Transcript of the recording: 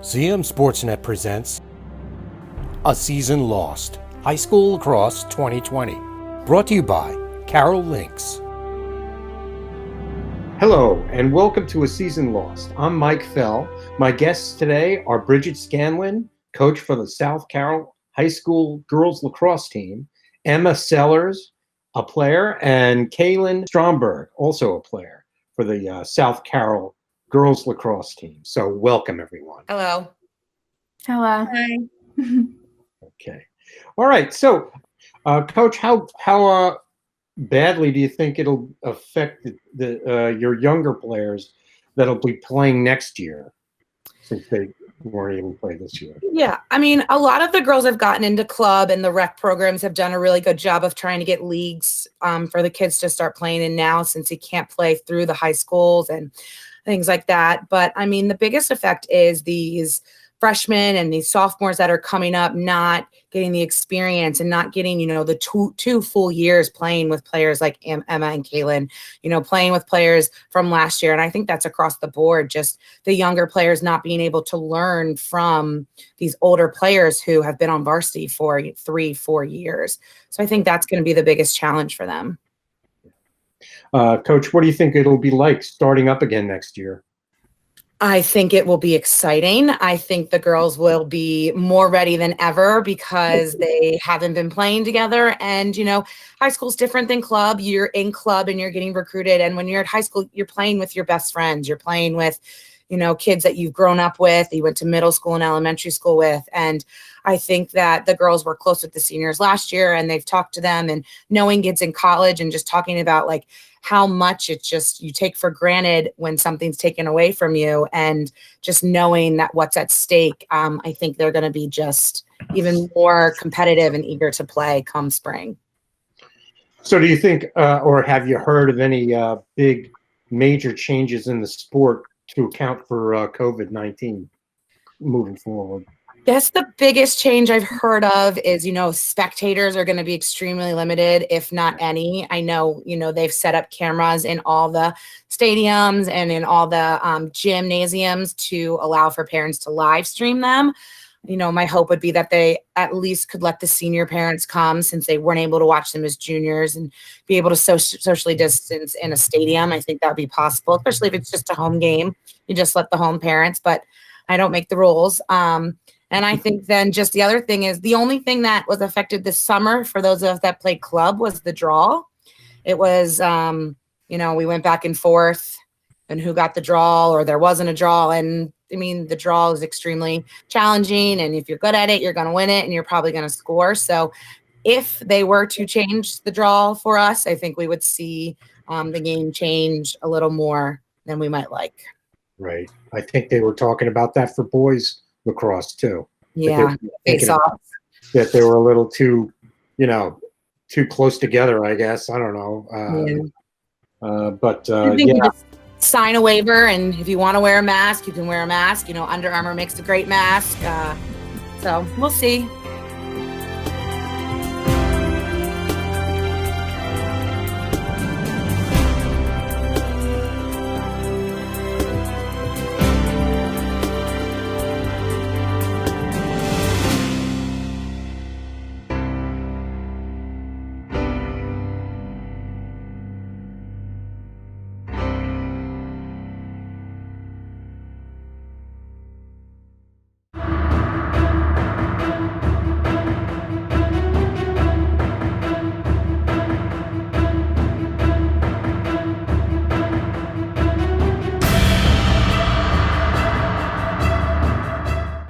CMSportsNet presents A Season Lost, High School Lacrosse 2020. Brought to you by Carroll Lynx. Hello, and welcome to A Season Lost. I'm Mike Fell. My guests today are Brigid Scanlon, coach for the South Carroll High School girls lacrosse team, Emma Sellers, a player, and Caelin Stromberg, also a player for the South Carroll girls lacrosse team. So welcome, everyone. Hello. Hello. Hi. Okay. All right. So, Coach, how badly do you think it'll affect your younger players that'll be playing next year, since they weren't able to play this year? Yeah, I mean, a lot of the girls have gotten into club, and the rec programs have done a really good job of trying to get leagues for the kids to start playing in now, since you can't play through the high schools and things like that. But I mean, the biggest effect is these freshmen and these sophomores that are coming up not getting the experience and not getting, the two full years playing with players like Emma and Caelin, playing with players from last year. And I think that's across the board, just the younger players not being able to learn from these older players who have been on varsity for 3-4 years. So I think that's going to be the biggest challenge for them. Coach, what do you think it'll be like starting up again next year? I think it will be exciting. I think the girls will be more ready than ever because they haven't been playing together. And, high school's different than club. You're in club and you're getting recruited. And when you're at high school, you're playing with your best friends. You're playing with, kids that you've grown up with, you went to middle school and elementary school with. And I think that the girls were close with the seniors last year, and they've talked to them, and knowing kids in college and just talking about like how much it's just you take for granted when something's taken away from you, and just knowing that what's at stake. I think they're going to be just even more competitive and eager to play come spring. So do you think, or have you heard of any big major changes in the sport to account for COVID-19 moving forward? Yes, the biggest change I've heard of is, spectators are going to be extremely limited, if not any. I know, they've set up cameras in all the stadiums and in all the gymnasiums to allow for parents to live stream them. My hope would be that they at least could let the senior parents come, since they weren't able to watch them as juniors, and be able to socially distance in a stadium. I think that would be possible, especially if it's just a home game. You just let the home parents, but I don't make the rules. And I think then just the other thing is, the only thing that was affected this summer for those of us that played club was the draw. It was, we went back and forth and who got the draw, or there wasn't a draw. And I mean, the draw is extremely challenging, and if you're good at it, you're going to win it, and you're probably going to score. So if they were to change the draw for us, I think we would see the game change a little more than we might like. Right. I think they were talking about that for boys lacrosse too. Yeah, face off. That they were a little too close together, I guess. I don't know. I think you just sign a waiver, and if you want to wear a mask, you can wear a mask. Under Armour makes a great mask. So we'll see.